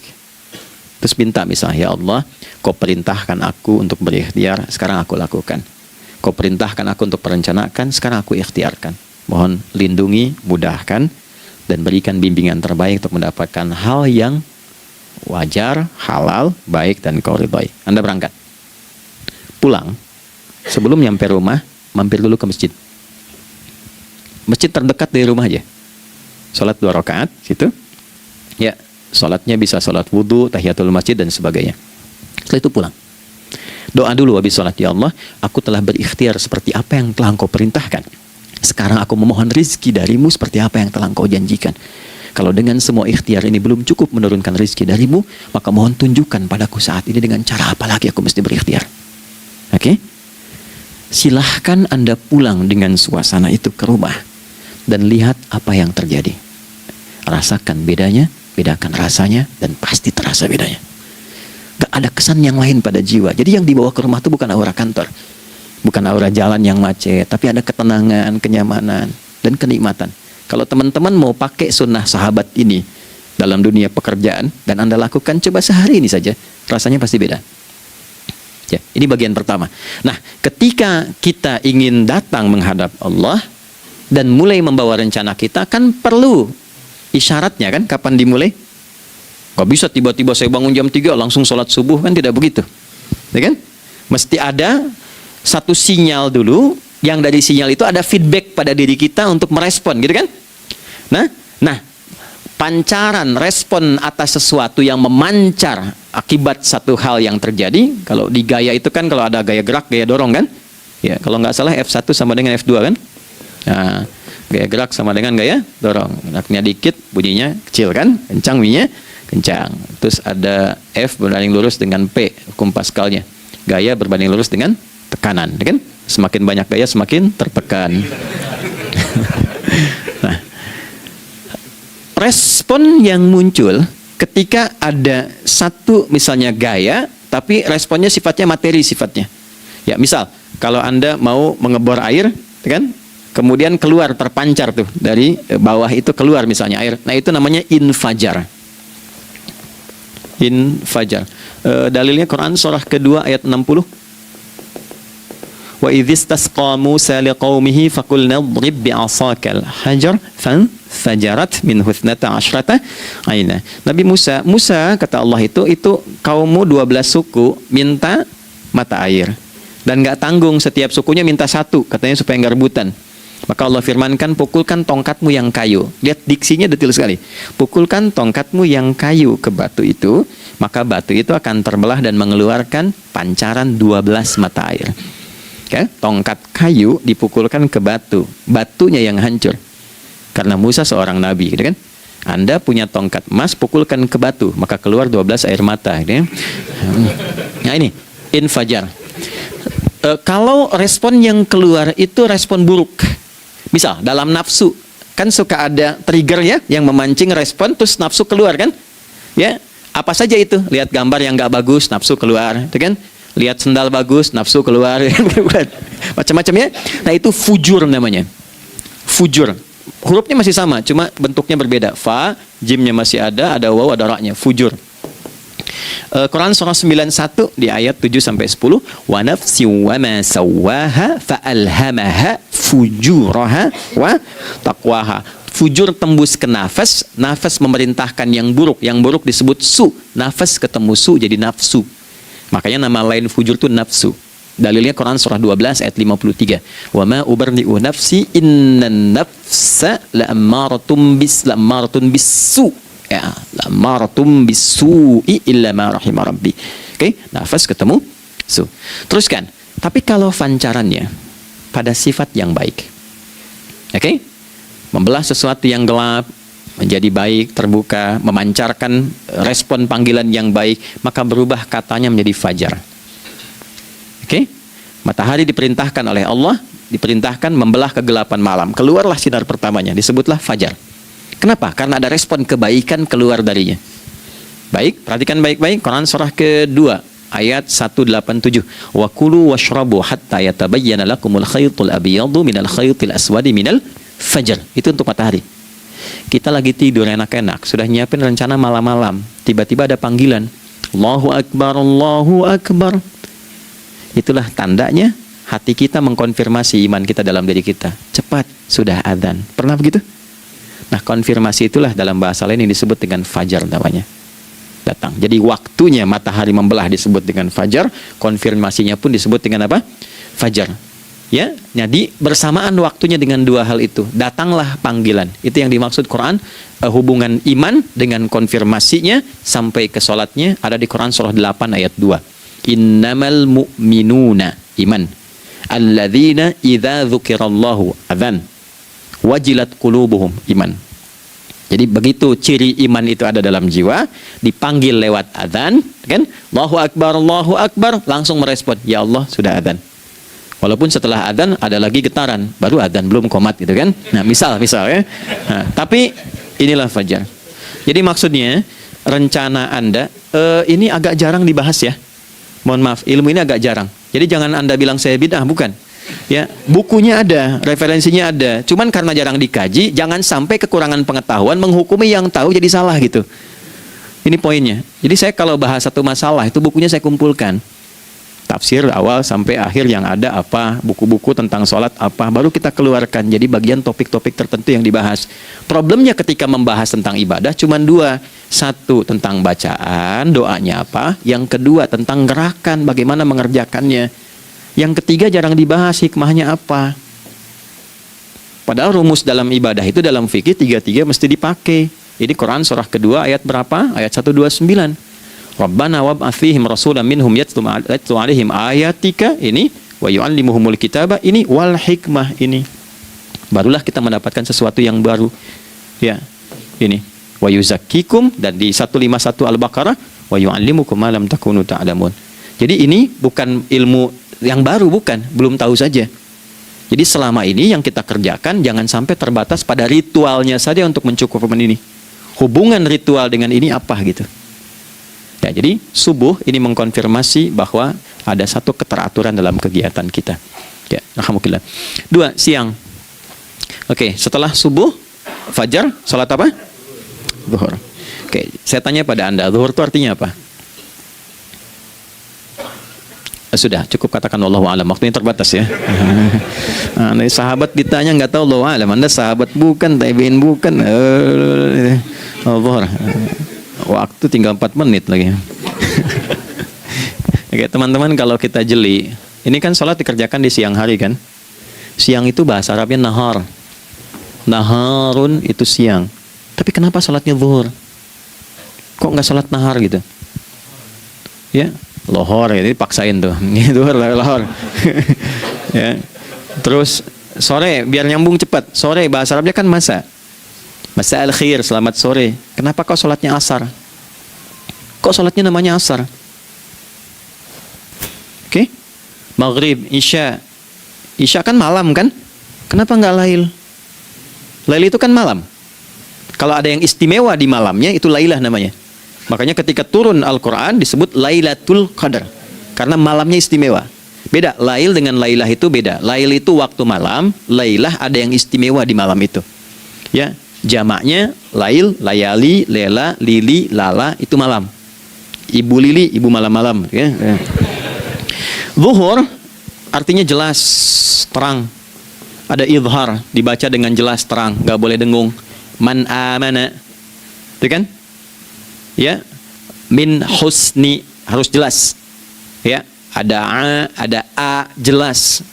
Terus minta misalnya, ya Allah, kau perintahkan aku untuk berikhtiar, sekarang aku lakukan. Kau perintahkan aku untuk merencanakan, sekarang aku ikhtiarkan. Mohon lindungi, mudahkan, dan berikan bimbingan terbaik untuk mendapatkan hal yang wajar, halal, baik, dan kau ridhoi. Anda berangkat. Pulang, sebelum nyampe rumah, mampir dulu ke masjid. Masjid terdekat dari rumah aja. Sholat 2 rakaat, situ. Ya, sholatnya bisa sholat wudhu, tahiyatul masjid, dan sebagainya. Setelah itu pulang. Doa dulu habis sholat, ya Allah, aku telah berikhtiar seperti apa yang telah engkau perintahkan. Sekarang aku memohon rizki darimu seperti apa yang telah engkau janjikan. Kalau dengan semua ikhtiar ini belum cukup menurunkan rizki darimu, maka mohon tunjukkan padaku saat ini dengan cara apa lagi aku mesti berikhtiar. Oke? Silahkan Anda pulang dengan suasana itu ke rumah dan lihat apa yang terjadi. Rasakan bedanya, bedakan rasanya, dan pasti terasa bedanya. Gak ada kesan yang lain pada jiwa. Jadi yang dibawa ke rumah itu bukan aura kantor, bukan aura jalan yang macet, tapi ada ketenangan, kenyamanan, dan kenikmatan. Kalau teman-teman mau pakai sunnah sahabat ini dalam dunia pekerjaan dan Anda lakukan, coba sehari ini saja, rasanya pasti beda. Ya, ini bagian pertama. Nah, ketika kita ingin datang menghadap Allah dan mulai membawa rencana kita, kan perlu isyaratnya kan, kapan dimulai? Gak bisa tiba-tiba saya bangun jam 3 langsung sholat subuh, kan tidak begitu. Ya kan? Mesti ada satu sinyal dulu, yang dari sinyal itu ada feedback pada diri kita untuk merespon, gitu kan? Nah, pancaran respon atas sesuatu yang memancar akibat satu hal yang terjadi. Kalau di gaya itu kan, kalau ada gaya gerak, gaya dorong kan? Ya, kalau nggak salah F1 sama dengan F2 kan? Nah, gaya gerak sama dengan gaya dorong. Geraknya dikit, bunyinya kecil kan? Kencang bunyinya, kencang. Terus ada F berbanding lurus dengan P, hukum Pascalnya. Gaya berbanding lurus dengan tekanan, kan? Semakin banyak gaya, semakin tertekan. Nah, respon yang muncul ketika ada satu misalnya gaya, tapi responnya sifatnya materi sifatnya. Ya, misal kalau Anda mau mengebor air, kan? Kemudian keluar terpancar tuh dari bawah itu keluar misalnya air. Nah, itu namanya infajar. Infajar. Dalilnya Quran surah kedua ayat 60. Wa idzistasqa Musa liqaumihi faqulna idrib bi'asakal hajar fanfajarat minhu 12 aina. Nabi Musa kata Allah itu kaummu 12 suku minta mata air dan enggak tanggung, setiap sukunya minta satu, katanya supaya enggak rebutan. Maka Allah firmankan, pukulkan tongkatmu yang kayu. Lihat diksinya detil sekali. Pukulkan tongkatmu yang kayu ke batu itu, maka batu itu akan terbelah dan mengeluarkan pancaran 12 mata air. Okay? Tongkat kayu dipukulkan ke batu, batunya yang hancur. Karena Musa seorang nabi, gitu kan? Anda punya tongkat emas, pukulkan ke batu, maka keluar 12 air mata. Gitu ya? Nah ini, infajar. Kalau respon yang keluar itu respon buruk. Misal, dalam nafsu, kan suka ada trigger ya, yang memancing respon, terus nafsu keluar kan? Ya, apa saja itu? Lihat gambar yang nggak bagus, nafsu keluar, gitu kan? Lihat sendal bagus, nafsu keluar, macam-macam ya. Nah, itu fujur namanya. Fujur. Hurufnya masih sama, cuma bentuknya berbeda. Fa, jimnya masih ada waw, ada ra-nya. Fujur. Quran surah 91 di ayat 7 sampai 10. Wa nafsi wa ma sawwaha fa alhamaha fujuraha wa taqwaha. Fujur tembus ke nafas, nafas memerintahkan yang buruk disebut su. Nafas ketemu su jadi nafsu. Makanya nama lain fujur itu nafsu. Dalilnya Quran surah 12 ayat 53. Wa ma ubarri'u nafsi innan nafsa la'ammaratun bisu. Ya, la'ammaratun bisu'i illa ma rahima rabbi. Oke, nafas ketemu su. Teruskan. Tapi kalau pancarannya pada sifat yang baik. Oke? Membelah sesuatu yang gelap menjadi baik, terbuka, memancarkan respon panggilan yang baik, maka berubah katanya menjadi fajar. Oke? Matahari diperintahkan oleh Allah, diperintahkan membelah kegelapan malam. Keluarlah sinar pertamanya, disebutlah fajar. Kenapa? Karena ada respon kebaikan keluar darinya. Baik, perhatikan baik-baik Quran surah kedua ayat 187. Wa kulu washrabu hatta yatabayyana lakumul khaytul abyadu minal khaytil aswadi minal fajar. Itu untuk matahari. Kita lagi tidur enak-enak, sudah nyiapin rencana malam-malam, tiba-tiba ada panggilan, Allahu Akbar, Allahu Akbar. Itulah tandanya hati kita mengkonfirmasi iman kita dalam diri kita. Cepat, sudah adzan. Pernah begitu? Nah, konfirmasi itulah dalam bahasa lain yang disebut dengan fajar namanya. Datang. Jadi waktunya matahari membelah disebut dengan fajar, konfirmasinya pun disebut dengan apa? Fajar. Ya, jadi bersamaan waktunya dengan dua hal itu, datanglah panggilan. Itu yang dimaksud Quran, hubungan iman dengan konfirmasinya sampai ke sholatnya ada di Quran surah 8 ayat 2. Innamal mu'minuna, iman, alladzina idza dzukirallahu adzan wajilat qulubuhum, iman. Jadi begitu ciri iman itu ada dalam jiwa, dipanggil lewat adzan, kan? Allahu Akbar, langsung merespon, ya Allah sudah adzan. Walaupun setelah adzan ada lagi getaran, baru adzan belum qomat gitu kan. Nah, misal ya. Nah, tapi inilah fajar. Jadi maksudnya rencana Anda ini agak jarang dibahas ya. Mohon maaf, ilmu ini agak jarang. Jadi jangan Anda bilang saya bid'ah, bukan. Ya, bukunya ada, referensinya ada. Cuman karena jarang dikaji, jangan sampai kekurangan pengetahuan menghukumi yang tahu jadi salah gitu. Ini poinnya. Jadi saya kalau bahas satu masalah itu bukunya saya kumpulkan. Tafsir awal sampai akhir yang ada apa, buku-buku tentang sholat apa, baru kita keluarkan jadi bagian topik-topik tertentu yang dibahas. Problemnya ketika membahas tentang ibadah cuma dua. Satu tentang bacaan, doanya apa. Yang kedua tentang gerakan, bagaimana mengerjakannya. Yang ketiga jarang dibahas, hikmahnya apa. Padahal rumus dalam ibadah itu dalam fikih tiga-tiga mesti dipakai. Jadi Quran surah kedua ayat berapa? Ayat 129. Rabbana wab'ats fihim rasulan minhum yatlu 'alaihim ayatika, ini wa yu'allimuhumul kitaba, ini wal hikmah, ini. Barulah kita mendapatkan sesuatu yang baru. Ya. Ini wa yuzakkikum, dan di 151 Al-Baqarah wa yu'allimukum ma lam takunu ta'lamun. Jadi ini bukan ilmu yang baru, bukan, belum tahu saja. Jadi selama ini yang kita kerjakan jangan sampai terbatas pada ritualnya saja untuk mencukupkan ini. Hubungan ritual dengan ini apa gitu. Ya, jadi subuh ini mengkonfirmasi bahwa ada satu keteraturan dalam kegiatan kita. Ya, alhamdulillah. 2, siang. Oke, setelah subuh, fajar, salat apa? Zuhur. Oke, saya tanya pada Anda, zuhur itu artinya apa? Sudah, cukup katakan wallahu a'lam. Waktunya terbatas ya. Nah, sahabat ditanya nggak tahu wallahu a'lam. Anda sahabat bukan, tabi'in bukan. Zuhur. Waktu tinggal 4 menit lagi. Oke, teman-teman, kalau kita jeli, ini kan sholat dikerjakan di siang hari kan? Siang itu bahasa Arabnya nahar. Naharun itu siang. Tapi kenapa sholatnya zuhur? Kok nggak sholat nahar gitu? Ya, lohor, ini paksain tuh. Zuhur, lohor. Ya. Terus sore, biar nyambung cepat. Sore bahasa Arabnya kan masa. Masa al-khair, selamat sore. Kenapa kau sholatnya asar? Kok sholatnya namanya asar? Oke? Maghrib, isya. Isya kan malam kan? Kenapa nggak lail? Lail itu kan malam. Kalau ada yang istimewa di malamnya, itu lailah namanya. Makanya ketika turun Al-Quran disebut Lailatul Qadar. Karena malamnya istimewa. Beda, lail dengan lailah itu beda. Lail itu waktu malam, lailah ada yang istimewa di malam itu. Ya. Jamaknya lail, layali, lela, lili, lala, itu malam. Ibu lili, ibu malam-malam. Ya. Zuhur artinya jelas, terang. Ada idhar, dibaca dengan jelas, terang, nggak boleh dengung. Man amana, itu kan? Ya, min husni, harus jelas. Ya, ada a, jelas.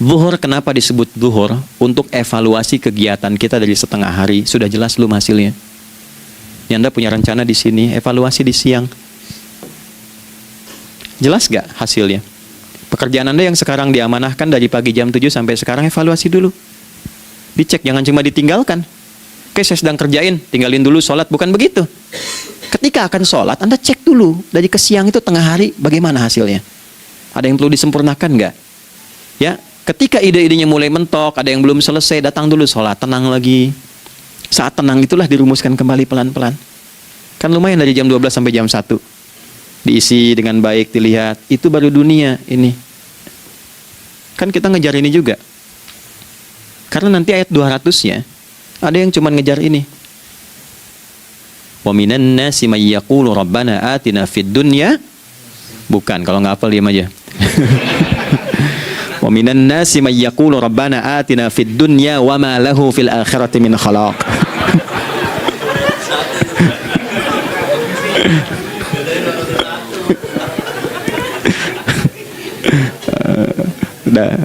Zuhur kenapa disebut zuhur? Untuk evaluasi kegiatan kita dari setengah hari. Sudah jelas belum hasilnya? Ya, Anda punya rencana di sini, evaluasi di siang. Jelas gak hasilnya? Pekerjaan Anda yang sekarang diamanahkan dari pagi jam 7 sampai sekarang, evaluasi dulu. Dicek, jangan cuma ditinggalkan. Oke, saya sedang kerjain, tinggalin dulu sholat. Bukan begitu. Ketika akan sholat, Anda cek dulu. Dari ke siang itu tengah hari, bagaimana hasilnya? Ada yang perlu disempurnakan gak? Ya. Ketika ide-idenya mulai mentok, ada yang belum selesai, datang dulu sholat, tenang lagi. Saat tenang itulah dirumuskan kembali pelan-pelan. Kan lumayan dari jam 12 sampai jam 1. Diisi dengan baik, dilihat. Itu baru dunia ini. Kan kita ngejar ini juga. Karena nanti ayat 200-nya, ada yang cuma ngejar ini. Wa minan nasi may yaqulu rabbana atina fid dunya. Bukan, kalau nggak hafal diam aja. Wa minan nasi may yaqulu rabbana atina fid dunya wa ma lahu fil akhirati min khalaq.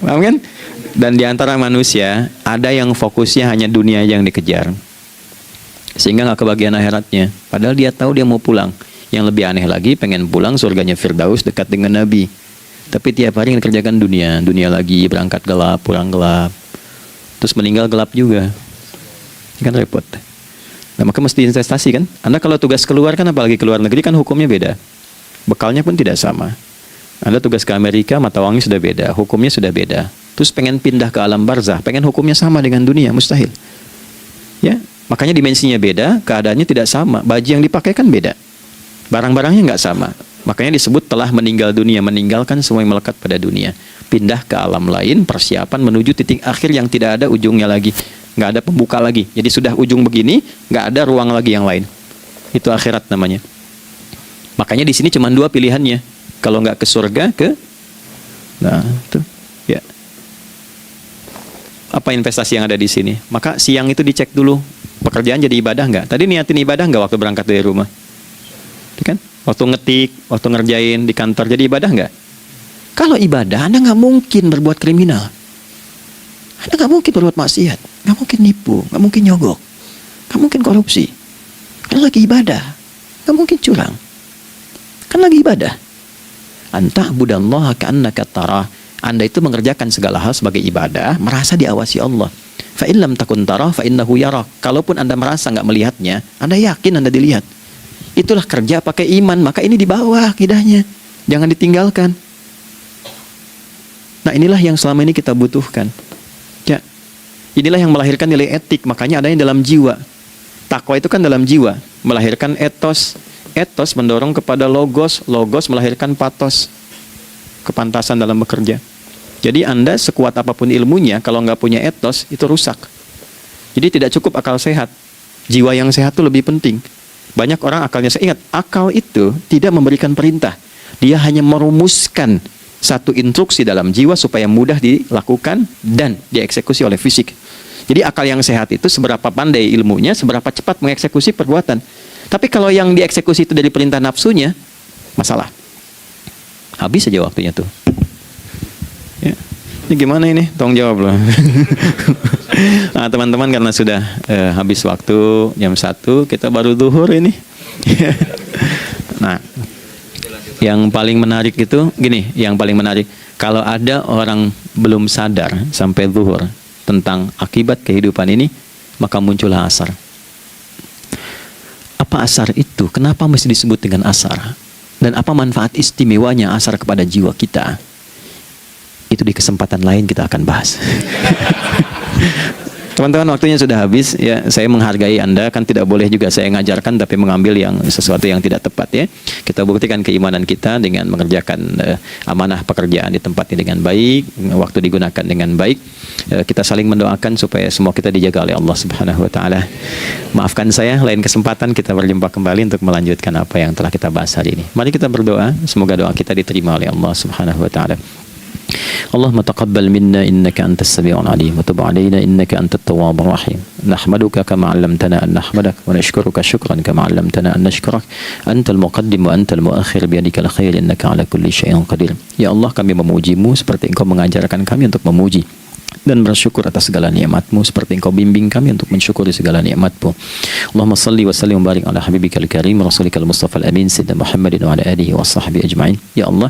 Paham kan? Dan di antara manusia ada yang fokusnya hanya dunia yang dikejar, sehingga nggak kebagian akhiratnya. Padahal dia tahu dia mau pulang. Yang lebih aneh lagi, pengen pulang surganya Firdaus dekat dengan Nabi. Tapi tiap hari kerjakan dunia, dunia lagi, berangkat gelap, pulang gelap, terus meninggal gelap juga. Ini kan repot. Nah, maka mesti investasi kan. Anda kalau tugas keluar kan, apalagi keluar negeri kan hukumnya beda. Bekalnya pun tidak sama. Anda tugas ke Amerika, mata uangnya sudah beda, hukumnya sudah beda. Terus pengen pindah ke alam barzah, pengen hukumnya sama dengan dunia, mustahil. Ya, makanya dimensinya beda, keadaannya tidak sama, baju yang dipakai kan beda, barang-barangnya nggak sama. Makanya disebut telah meninggal dunia, meninggalkan semua yang melekat pada dunia, pindah ke alam lain, persiapan menuju titik akhir yang tidak ada ujungnya lagi, nggak ada pembuka lagi. Jadi sudah ujung begini, nggak ada ruang lagi yang lain. Itu akhirat namanya. Makanya di sini cuma dua pilihannya. Kalau nggak ke surga, nah itu ya. Apa investasi yang ada di sini? Maka siang itu dicek dulu, pekerjaan jadi ibadah nggak? Tadi niatin ibadah nggak waktu berangkat dari rumah? Kan? Waktu ngetik, waktu ngerjain di kantor jadi ibadah nggak? Kalau ibadah, Anda nggak mungkin berbuat kriminal, Anda nggak mungkin berbuat maksiat, nggak mungkin nipu, nggak mungkin nyogok, nggak mungkin korupsi. Kan lagi ibadah, nggak mungkin curang. Kan lagi ibadah. Anta budallaha ka'annaka tarah. Anda itu mengerjakan segala hal sebagai ibadah, merasa diawasi Allah. Fa in lam takun tarah fa innahu yarak. Kalaupun Anda merasa nggak melihatnya, Anda yakin Anda dilihat. Itulah kerja pakai iman, maka ini di bawah akidahnya. Jangan ditinggalkan. Nah, inilah yang selama ini kita butuhkan. Ya. Inilah yang melahirkan nilai etik, makanya adanya dalam jiwa. Takwa itu kan dalam jiwa, melahirkan etos. Etos mendorong kepada logos, logos melahirkan patos, kepantasan dalam bekerja. Jadi Anda sekuat apapun ilmunya, kalau nggak punya etos, itu rusak. Jadi tidak cukup akal sehat. Jiwa yang sehat itu lebih penting. Banyak orang akalnya sehat. Akal itu tidak memberikan perintah. Dia hanya merumuskan satu instruksi dalam jiwa supaya mudah dilakukan dan dieksekusi oleh fisik. Jadi akal yang sehat itu seberapa pandai ilmunya, seberapa cepat mengeksekusi perbuatan. Tapi kalau yang dieksekusi itu dari perintah nafsunya, masalah. Habis saja waktunya tuh. Ya. Ini gimana ini? Tolong jawab loh. Nah, teman-teman, karena sudah habis waktu jam 1, kita baru zuhur ini. Nah, yang paling menarik itu gini, yang paling menarik, kalau ada orang belum sadar sampai zuhur tentang akibat kehidupan ini, maka muncullah asar. Apa asar itu? Kenapa mesti disebut dengan asar? Dan apa manfaat istimewanya asar kepada jiwa kita? Itu di kesempatan lain kita akan bahas. Teman-teman, waktunya sudah habis ya. Saya menghargai Anda, kan tidak boleh juga saya ngajarkan tapi mengambil yang sesuatu yang tidak tepat ya. Kita buktikan keimanan kita dengan mengerjakan amanah pekerjaan di tempat ini dengan baik, waktu digunakan dengan baik. Kita saling mendoakan supaya semua kita dijaga oleh Allah Subhanahu wa taala. Maafkan saya, lain kesempatan kita berjumpa kembali untuk melanjutkan apa yang telah kita bahas hari ini. Mari kita berdoa, semoga doa kita diterima oleh Allah Subhanahu wa taala. اللهم تقبل منا إنك أنت السميع العليم وتب علينا إنك أنت التواب الرحيم نحمدك كما علمتنا أن نحمدك ونشكرك شكرا كما علمتنا أن نشكرك أنت المقدم وأنت المؤخر بيدك الخير إنك على كل شيء قدير. Ya Allah, kami memujimu seperti Engkau mengajarkan kami untuk memuji dan bersyukur atas segala nikmat-Mu seperti Engkau bimbing kami untuk mensyukuri segala nikmat-Mu. Allahumma salli wa sallim wa barik ala habibikal karim rasulikal mustafa al-amin sayyidina Muhammadin wa ala alihi wa sahbihi ajma'in. Ya Allah,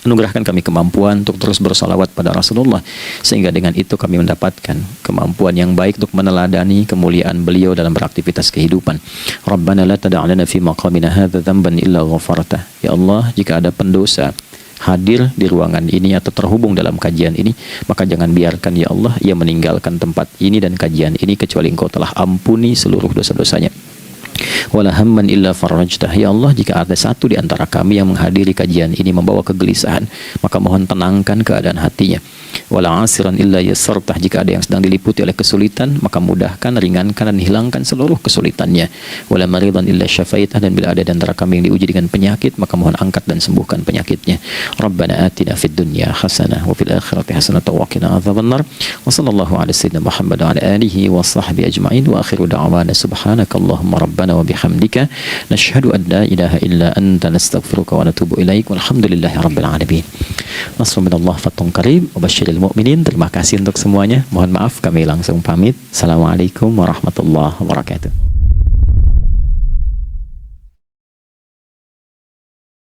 anugerahkan kami kemampuan untuk terus bersalawat pada Rasulullah, sehingga dengan itu kami mendapatkan kemampuan yang baik untuk meneladani kemuliaan beliau dalam beraktivitas kehidupan. Rabbana la tada' lana fi maqamina hadza dhanban illa ghafartah. Ya Allah, jika ada pendosa hadir di ruangan ini atau terhubung dalam kajian ini, maka jangan biarkan ya Allah ia meninggalkan tempat ini dan kajian ini kecuali Engkau telah ampuni seluruh dosa-dosanya. wala hamman illa farajtah. Ya Allah, jika ada satu di antara kami yang menghadiri kajian ini membawa kegelisahan, maka mohon tenangkan keadaan hatinya. Wala asiran illa yassartah. Jika ada yang sedang diliputi oleh kesulitan, maka mudahkan, ringankan dan hilangkan seluruh kesulitannya. Wala maridan illa syafaitah. Dan bila ada di antara kami yang diuji dengan penyakit, maka mohon angkat dan sembuhkan penyakitnya. Rabbana atina fid dunya hasanah wa fil akhirati hasanah wa qina adzabannar. Wa sallallahu ala sayyidina Muhammad wa ala alihi wa sahbihi ajma'in. Wa akhiru da'wana subhanakallahumma rabbana wa bihamdika nashhadu an la ilaha illa anta nastaghfiruka wa natubu ilaik. Walhamdulillahi rabbil alamin. Nasrun minallah fathun qarib wa basyiril mu'minin. Terima kasih untuk semuanya. Mohon maaf kami langsung pamit. Assalamualaikum warahmatullahi wabarakatuh.